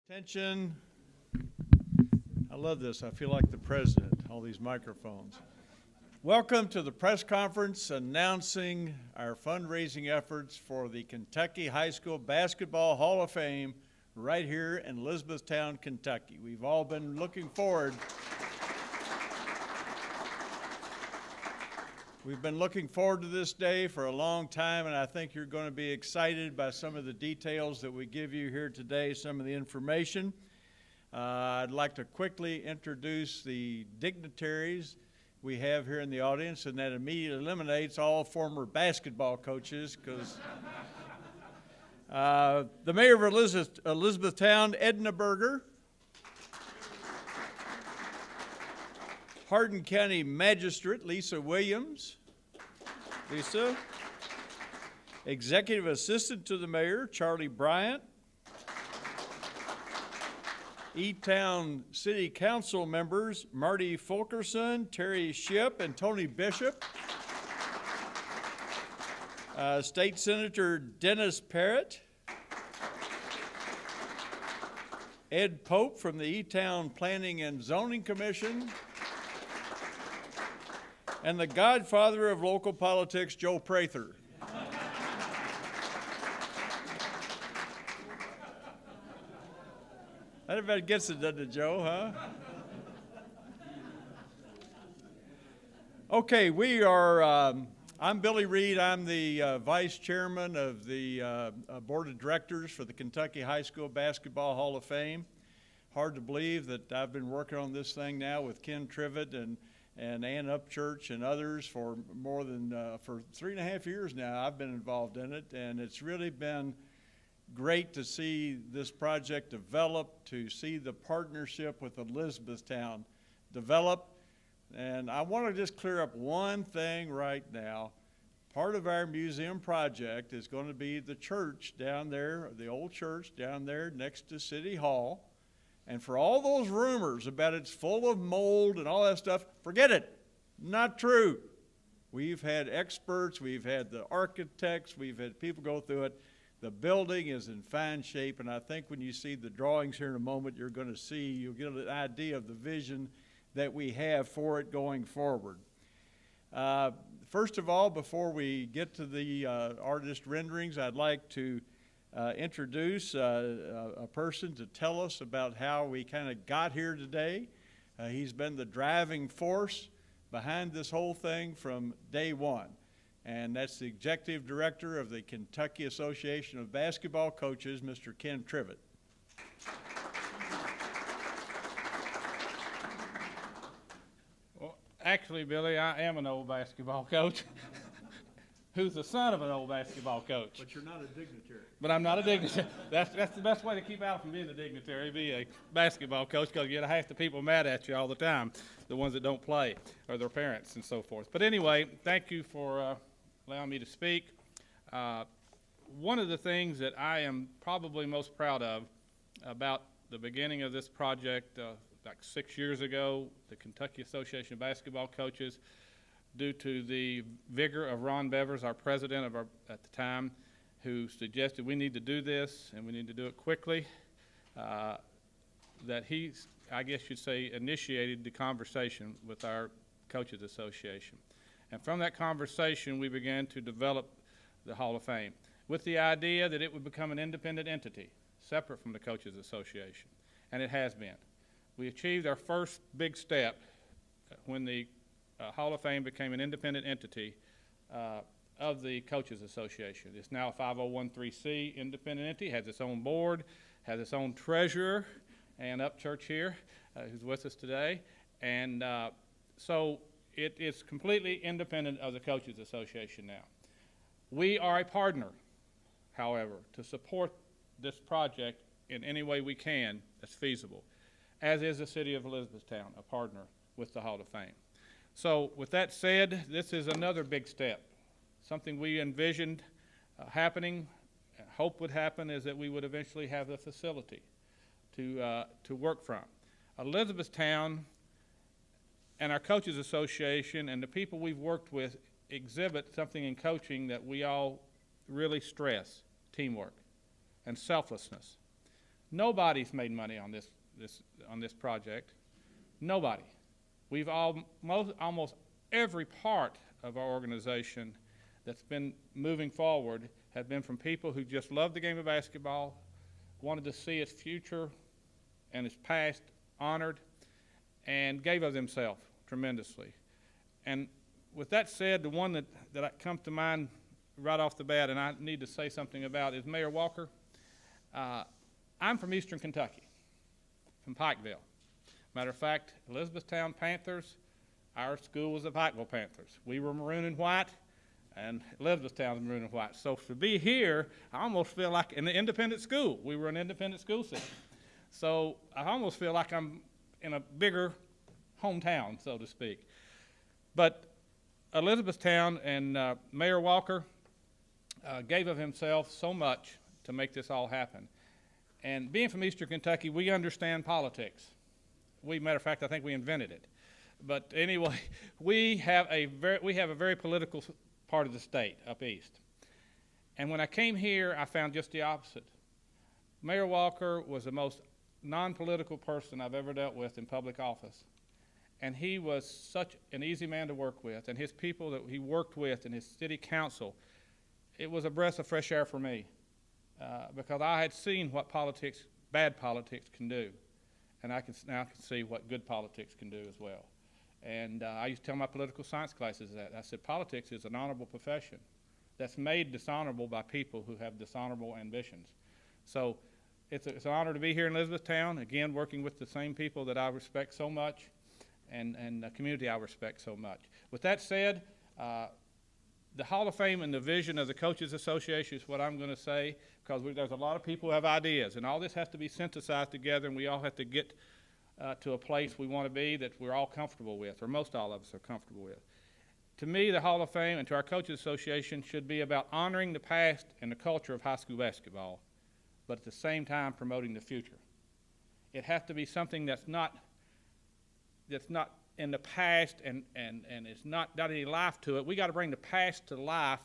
Attention. I love this. I feel like the president, all these microphones. Welcome to the press conference announcing our fundraising efforts for the Kentucky High School Basketball Hall of Fame right here in Elizabethtown, Kentucky. We've all been looking forward. We've been looking forward to this day for a long time, and I think you're going to be excited by some of the details that we give you here today, some of the information. I'd like to quickly introduce the dignitaries we have here in the audience, and that immediately eliminates all former basketball coaches, because the mayor of Elizabethtown, Edna Berger, Hardin County Magistrate Lisa Williams. Lisa. Executive Assistant to the Mayor, Charlie Bryant. E-Town City Council members, Marty Fulkerson, Terry Shipp, and Tony Bishop. State Senator Dennis Parrott. Ed Pope from the E-Town Planning and Zoning Commission. And the godfather of local politics, Joe Prather. Everybody gets it, doesn't it, Joe, huh? Okay, we are, I'm Billy Reed. I'm the vice chairman of the board of directors for the Kentucky High School Basketball Hall of Fame. Hard to believe that I've been working on this thing now with Ken Trivett and Ann Upchurch and others for more than, for 3.5 years now. I've been involved in it, and it's really been great to see this project develop, to see the partnership with Elizabethtown develop. And I want to just clear up one thing right now. Part of our museum project is going to be the church down there, the old church down there next to City Hall. And for all those rumors about it's full of mold and all that stuff, forget it. Not true. We've had experts, we've had the architects, we've had people go through it. The building is in fine shape, and I think when you see the drawings here in a moment, you'll get an idea of the vision that we have for it going forward. First of all, before we get to the artist renderings, I'd like to introduce a person to tell us about how we kind of got here today. He's been the driving force behind this whole thing from day one, and that's the executive director of the Kentucky Association of Basketball Coaches, Mr. Ken Trivett. Well, actually, Billy, I am an old basketball coach. Who's the son of an old basketball coach. But you're not a dignitary. But I'm not a dignitary. That's the best way to keep out from being a dignitary, be a basketball coach, because you get half the people mad at you all the time, the ones that don't play, or their parents and so forth. But anyway, thank you for allowing me to speak. One of the things that I am probably most proud of about the beginning of this project, like 6 years ago, the Kentucky Association of Basketball Coaches, due to the vigor of Ron Bevers, our president at the time, who suggested we need to do this and we need to do it quickly, that he, I guess you'd say, initiated the conversation with our Coaches Association. And from that conversation, we began to develop the Hall of Fame with the idea that it would become an independent entity, separate from the Coaches Association. And it has been. We achieved our first big step when the Hall of Fame became an independent entity of the Coaches Association. It's now a 501(c) independent entity, has its own board, has its own treasurer, Ann Upchurch here, who's with us today. And so it is completely independent of the Coaches Association now. We are a partner, however, to support this project in any way we can that's feasible, as is the city of Elizabethtown, a partner with the Hall of Fame. So with that said, this is another big step. Something we envisioned happening, hope would happen, is that we would eventually have a facility to work from. Elizabethtown and our Coaches Association and the people we've worked with exhibit something in coaching that we all really stress: teamwork and selflessness. Nobody's made money on this project. Nobody. We've almost every part of our organization that's been moving forward has been from people who just love the game of basketball, wanted to see its future and its past honored, and gave of themselves tremendously. And with that said, the one that comes to mind right off the bat, and I need to say something about, is Mayor Walker. I'm from Eastern Kentucky, from Pikeville. Matter of fact, Elizabethtown Panthers, our school was the Pikeville Panthers. We were maroon and white, and Elizabethtown was maroon and white. So to be here, I almost feel like in the independent school. We were an independent school system. So I almost feel like I'm in a bigger hometown, so to speak. But Elizabethtown and Mayor Walker gave of himself so much to make this all happen. And being from Eastern Kentucky, we understand politics. Matter of fact, I think we invented it. But anyway, we have a very political part of the state up east. And when I came here, I found just the opposite. Mayor Walker was the most non-political person I've ever dealt with in public office. And he was such an easy man to work with, and his people that he worked with and his city council, it was a breath of fresh air for me because I had seen what bad politics can do, and I can now see what good politics can do as well. And I used to tell my political science classes that. I said, politics is an honorable profession that's made dishonorable by people who have dishonorable ambitions. So it's an honor to be here in Elizabethtown, again, working with the same people that I respect so much and the community I respect so much. With that said, the Hall of Fame and the vision of the Coaches Association is what I'm going to say, because there's a lot of people who have ideas, and all this has to be synthesized together, and we all have to get to a place we want to be that we're all comfortable with, or most all of us are comfortable with. To me, the Hall of Fame and to our Coaches Association should be about honoring the past and the culture of high school basketball, but at the same time promoting the future. It has to be something that's not in the past and it's not got any life to it. We got to bring the past to life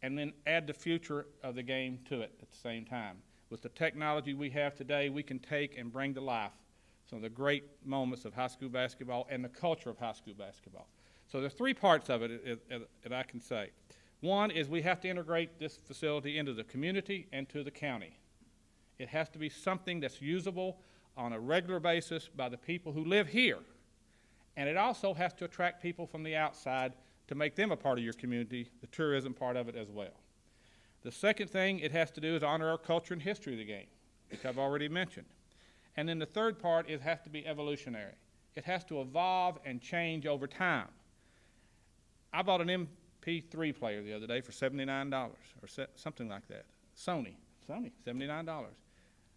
and then add the future of the game to it at the same time. With the technology we have today, we can take and bring to life some of the great moments of high school basketball and the culture of high school basketball. So there's three parts of it that I can say. One is we have to integrate this facility into the community and to the county. It has to be something that's usable on a regular basis by the people who live here. And it also has to attract people from the outside to make them a part of your community, the tourism part of it as well. The second thing it has to do is honor our culture and history of the game, which I've already mentioned. And then the third part, it has to be evolutionary. It has to evolve and change over time. I bought an MP3 player the other day for $79 or something like that. Sony, $79.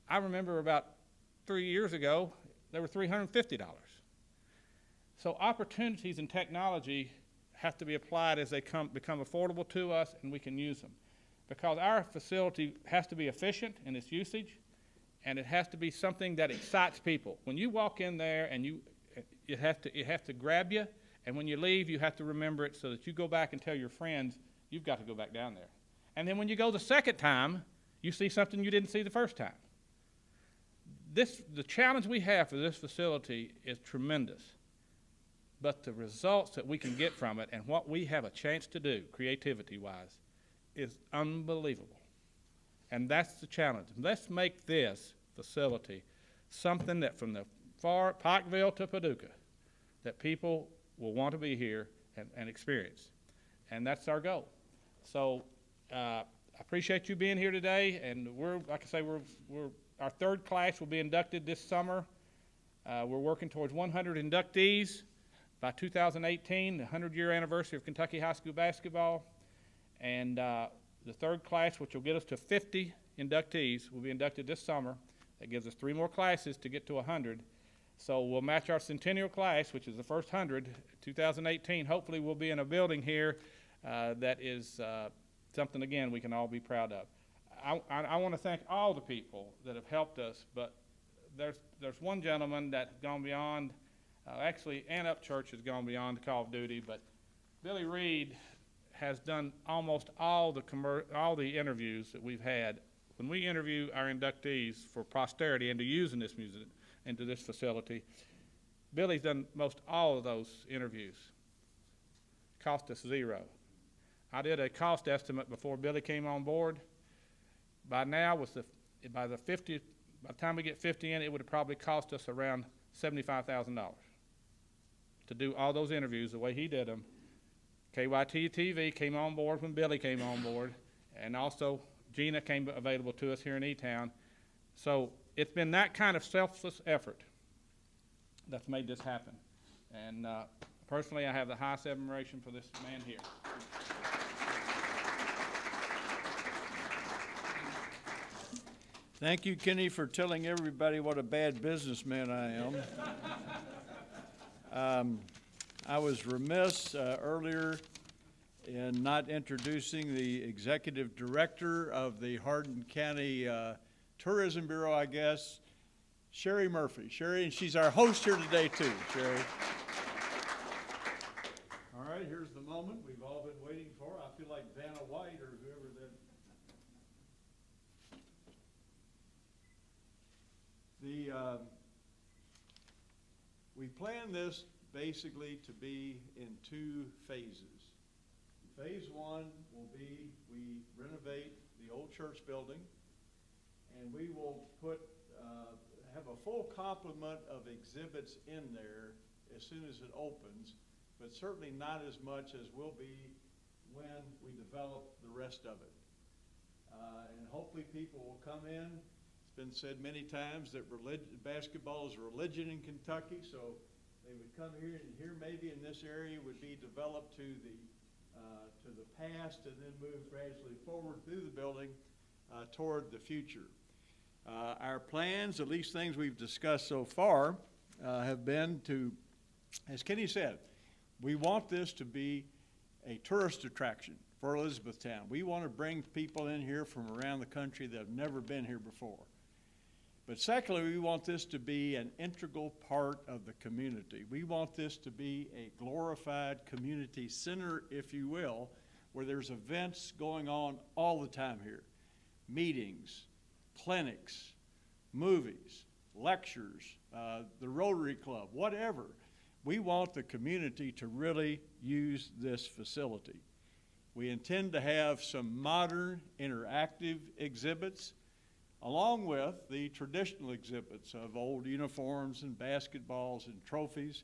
I remember about 3 years ago, they were $350. So opportunities in technology have to be applied as they become affordable to us and we can use them. Because our facility has to be efficient in its usage, and it has to be something that excites people. When you walk in there and it has to grab you, and when you leave, you have to remember it so that you go back and tell your friends, you've got to go back down there. And then when you go the second time, you see something you didn't see the first time. The challenge we have for this facility is tremendous. But the results that we can get from it and what we have a chance to do, creativity-wise, is unbelievable. And that's the challenge. Let's make this facility something that from the far Pikeville to Paducah, that people will want to be here and experience. And that's our goal. So I appreciate you being here today. And like I say, our third class will be inducted this summer. We're working towards 100 inductees by 2018, the 100-year anniversary of Kentucky high school basketball. And the third class, which will get us to 50 inductees, will be inducted this summer. That gives us 3 more classes to get to 100. So we'll match our centennial class, which is the first 100, 2018. Hopefully we'll be in a building here that is something, again, we can all be proud of. I want to thank all the people that have helped us, but there's one gentleman that's gone beyond. Actually, Ann Upchurch has gone beyond the call of duty, but Billy Reed has done almost all the interviews that we've had when we interview our inductees for posterity into using this music, into this facility, Billy's done most all of those interviews. Cost us $0. I did a cost estimate before Billy came on board. By now, by the time we get 50 in, it would have probably cost us around $75,000 to do all those interviews the way he did them. KYT TV came on board when Billy came on board, and also Gina came available to us here in E-Town. So it's been that kind of selfless effort that's made this happen. And personally, I have the highest admiration for this man here. Thank you, Kenny, for telling everybody what a bad businessman I am. I was remiss earlier in not introducing the executive director of the Hardin County Tourism Bureau, I guess, Sherry Murphy. Sherry, and she's our host here today, too, Sherry. All right, here's the moment we've all been waiting for. I feel like Vanna White or whoever that. We plan this basically to be in 2 phases. Phase 1 will be we renovate the old church building, and we will have a full complement of exhibits in there as soon as it opens, but certainly not as much as will be when we develop the rest of it. And hopefully people will come in. It's been said many times that basketball is a religion in Kentucky, so they would come here, and here maybe in this area would be developed to the past and then move gradually forward through the building toward the future. Our plans, at least things we've discussed so far, have been to, as Kenny said, we want this to be a tourist attraction for Elizabethtown. We want to bring people in here from around the country that have never been here before. But secondly, we want this to be an integral part of the community. We want this to be a glorified community center, if you will, where there's events going on all the time here. Meetings, clinics, movies, lectures, the Rotary Club, whatever. We want the community to really use this facility. We intend to have some modern interactive exhibits along with the traditional exhibits of old uniforms and basketballs and trophies.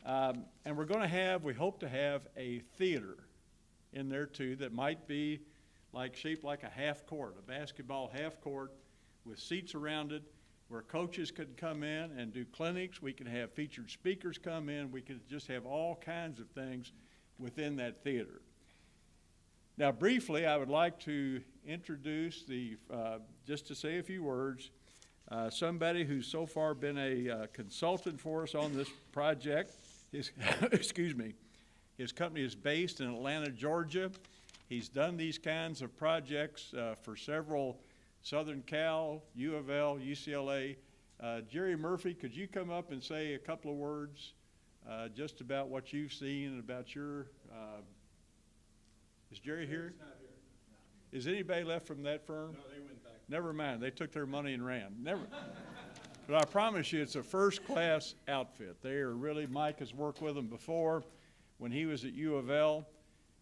And we're going to have, we hope to have a theater in there too that might be shaped like a half court, a basketball half court with seats around it where coaches could come in and do clinics. We could have featured speakers come in. We could just have all kinds of things within that theater. Now, briefly, I would like to introduce just to say a few words, somebody who's so far been a consultant for us on this project. Excuse me. His company is based in Atlanta, Georgia. He's done these kinds of projects for several Southern Cal, U of L, UCLA. Jerry Murphy, could you come up and say a couple of words just about what you've seen and about your is Jerry here? He's not here. No. Is anybody left from that firm? No, they went back. Never mind. They took their money and ran. Never. But I promise you, it's a first-class outfit. They are really, Mike has worked with them before when he was at U of L,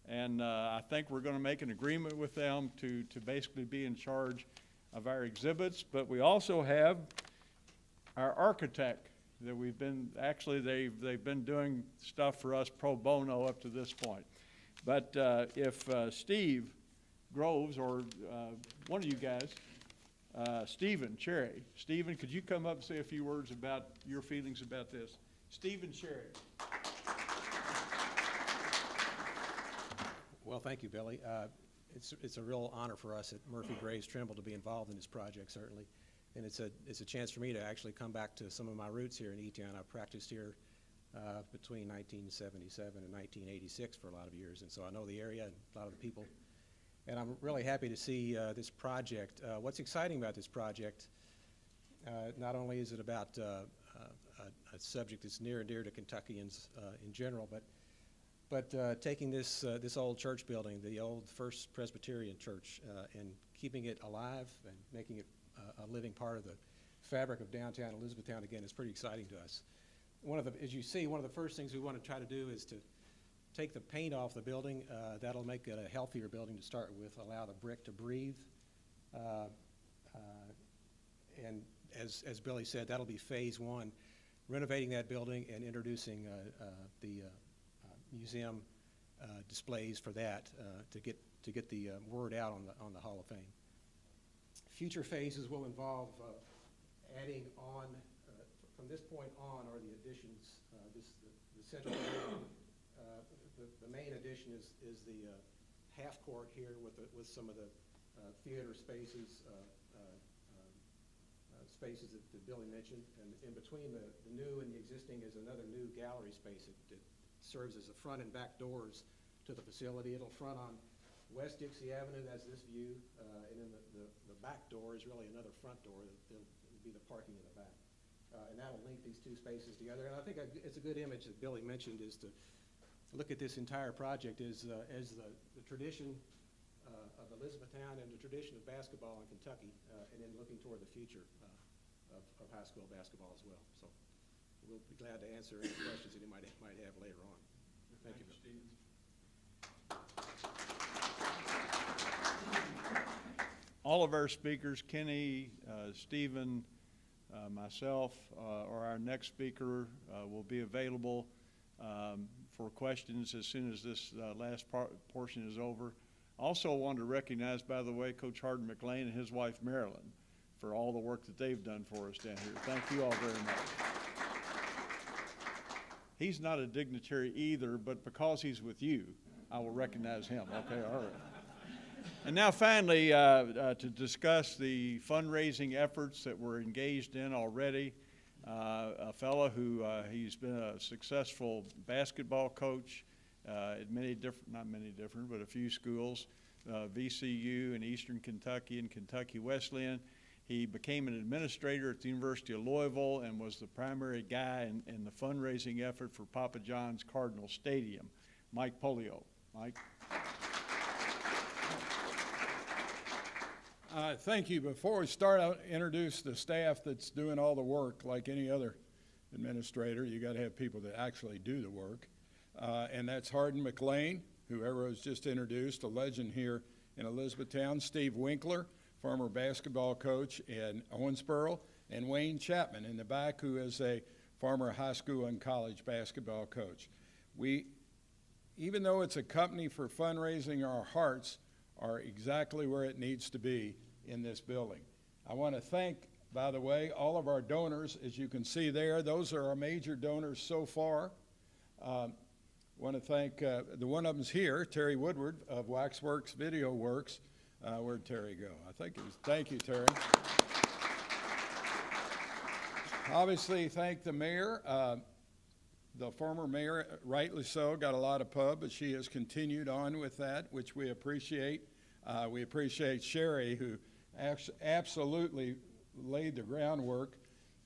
and I think we're going to make an agreement with them to basically be in charge of our exhibits. But we also have our architect that we've been, actually they've been doing stuff for us pro bono up to this point. But if Steve Groves or one of you guys, Stephen Cherry. Stephen, could you come up and say a few words about your feelings about this? Stephen Cherry. Well, thank you, Billy. It's a real honor for us at Murphy Graves Trimble to be involved in this project, certainly. And it's a chance for me to actually come back to some of my roots here in E-Town. I practiced here between 1977 and 1986 for a lot of years, and so I know the area and a lot of the people. And I'm really happy to see this project. What's exciting about this project, not only is it about a subject that's near and dear to Kentuckians in general, but But taking this old church building, the old First Presbyterian Church, and keeping it alive and making it a living part of the fabric of downtown Elizabethtown again is pretty exciting to us. As you see, one of the first things we want to try to do is to take the paint off the building. That'll make it a healthier building to start with, allow the brick to breathe. And as Billy said, that'll be phase one, renovating that building and introducing the museum displays for that to get the word out on the Hall of Fame. Future phases will involve adding on, from this point on are the additions. The central area, the main addition is the half court here with some of the theater spaces, spaces that Billy mentioned, and in between the new and the existing is another new gallery space. It serves as the front and back doors to the facility. It'll front on West Dixie Avenue, that's this view, and then the back door is really another front door. It'll be the parking in the back. And that'll link these two spaces together. And I think it's a good image that Billy mentioned, is to look at this entire project as the tradition of Elizabethtown and the tradition of basketball in Kentucky, and then looking toward the future of high school basketball as well. So we'll be glad to answer any questions that you might have later on. Thank you, Steve. All of our speakers, Kenny, Stephen, myself, or our next speaker will be available for questions as soon as this last portion is over. Also want to recognize, by the way, Coach Hardin McLean and his wife Marilyn for all the work that they've done for us down here. Thank you all very much. He's not a dignitary either, but because he's with you, I will recognize him. Okay, all right. And now finally, to discuss the fundraising efforts that we're engaged in already, a fellow who he's been a successful basketball coach at but a few schools, VCU in Eastern Kentucky and Kentucky Wesleyan. He became an administrator at the University of Louisville and was the primary guy in the fundraising effort for Papa John's Cardinal Stadium. Mike Polio. Mike. Thank you. Before we start, I'll introduce the staff that's doing all the work. Like any other administrator, you got to have people that actually do the work. And that's Hardin McLean, whoever was just introduced, a legend here in Elizabethtown. Steve Winkler, former basketball coach in Owensboro, and Wayne Chapman in the back, who is a former high school and college basketball coach. Even though it's a company for fundraising, our hearts are exactly where it needs to be in this building. I want to thank, by the way, all of our donors. As you can see there, those are our major donors so far. I want to thank, the one of them's here, Terry Woodward of Waxworks Video Works. Where'd Terry go? I think it was, thank you, Terry. Obviously, thank the mayor. The former mayor, rightly so, got a lot of pub, but she has continued on with that, which we appreciate. We appreciate Sherry, who absolutely laid the groundwork,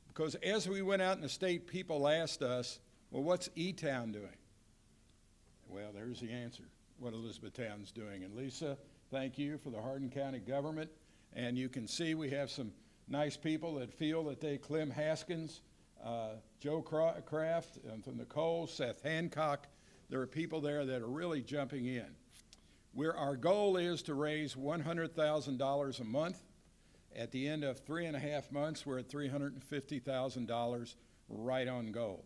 because as we went out in the state, people asked us, well, what's E-Town doing? Well, there's the answer, what Elizabethtown's doing. And Lisa, thank you for the Hardin County government. And you can see we have some nice people that feel that Clem Haskins, Joe Kraft, Nicole, Seth Hancock. There are people there that are really jumping in. Our goal is to raise $100,000 a month. At the end of 3.5 months, we're at $350,000, right on goal.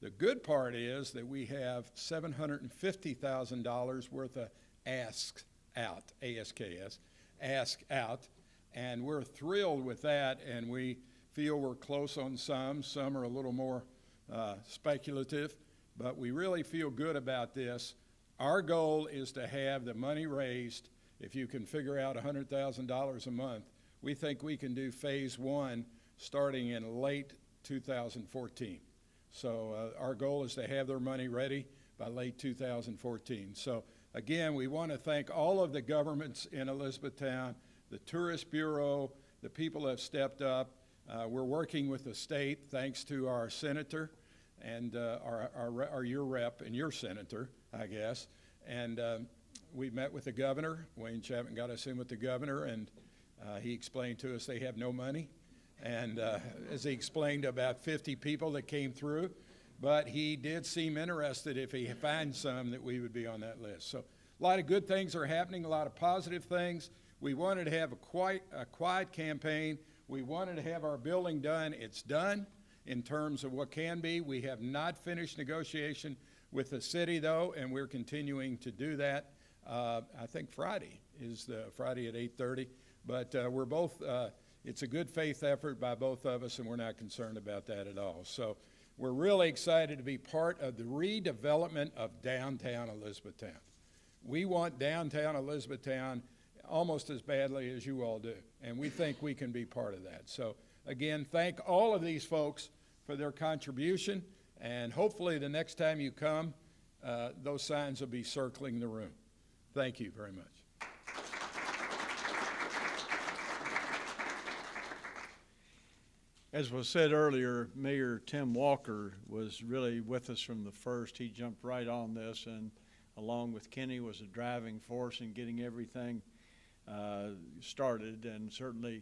The good part is that we have $750,000 worth of asks out, ASKS, ask out, and we're thrilled with that, and we feel we're close on some. Some are a little more speculative, but we really feel good about this. Our goal is to have the money raised. If you can figure out $100,000 a month, we think we can do phase one starting in late 2014. So our goal is to have their money ready by late 2014. So again, we want to thank all of the governments in Elizabethtown, the Tourist Bureau, the people have stepped up. We're working with the state, thanks to our senator and your rep and your senator, I guess. And we met with the governor. Wayne Chapman got us in with the governor, and he explained to us they have no money. And as he explained to about 50 people that came through, but he did seem interested if he finds some that we would be on that list. So a lot of good things are happening, a lot of positive things. We wanted to have a quiet campaign. We wanted to have our building done. It's done in terms of what can be. We have not finished negotiation with the city, though, and we're continuing to do that. I think Friday is the Friday at 8:30. But we're both, it's a good faith effort by both of us, and we're not concerned about that at all. So we're really excited to be part of the redevelopment of downtown Elizabethtown. We want downtown Elizabethtown almost as badly as you all do, and we think we can be part of that. So again, thank all of these folks for their contribution, and hopefully the next time you come, those signs will be circling the room. Thank you very much. As was said earlier, Mayor Tim Walker was really with us from the first. He jumped right on this, and along with Kenny was a driving force in getting everything started. And certainly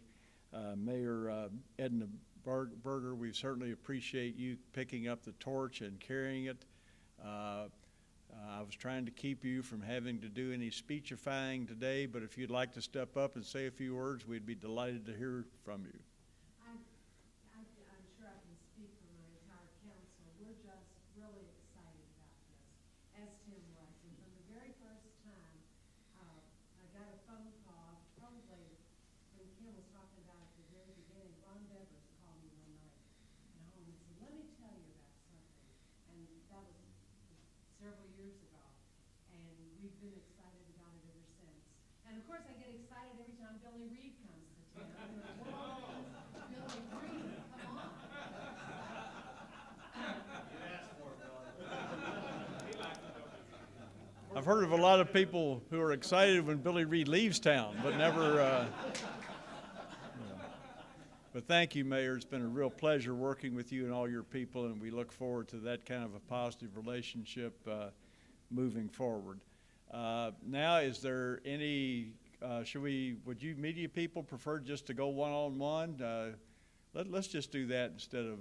Mayor Edna Berger, we certainly appreciate you picking up the torch and carrying it. I was trying to keep you from having to do any speechifying today, but if you'd like to step up and say a few words, we'd be delighted to hear from you. I'm sure I can speak for my entire council. We're just really excited about this, as Tim was. And from the very first time, I got a phone call, probably when Kim was talking about it at the very beginning. Ron Devers called me one night at home and said, "Let me tell you about something." And that was several years ago. And we've been excited about it ever since. And of course, I get excited every time Billy Reed comes to town. Billy Reed, come on. I've heard of a lot of people who are excited when Billy Reed leaves town, but never. But thank you, Mayor. It's been a real pleasure working with you and all your people, and we look forward to that kind of a positive relationship moving forward. Now, is there any, would you media people prefer just to go one-on-one? Let's just do that instead of,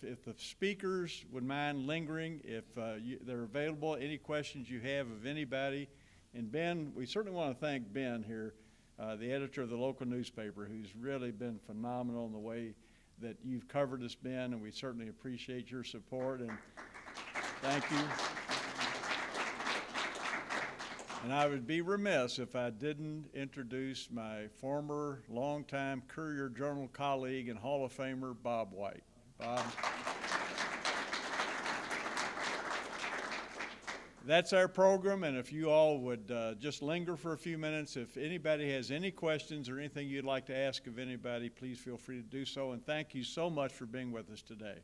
if the speakers would mind lingering, if they're available, any questions you have of anybody. And Ben, we certainly want to thank Ben here, the editor of the local newspaper, who's really been phenomenal in the way that you've covered us, Ben, and we certainly appreciate your support, and thank you. And I would be remiss if I didn't introduce my former longtime Courier-Journal colleague and Hall of Famer, Bob White. Bob. That's our program, and if you all would just linger for a few minutes, if anybody has any questions or anything you'd like to ask of anybody, please feel free to do so, and thank you so much for being with us today.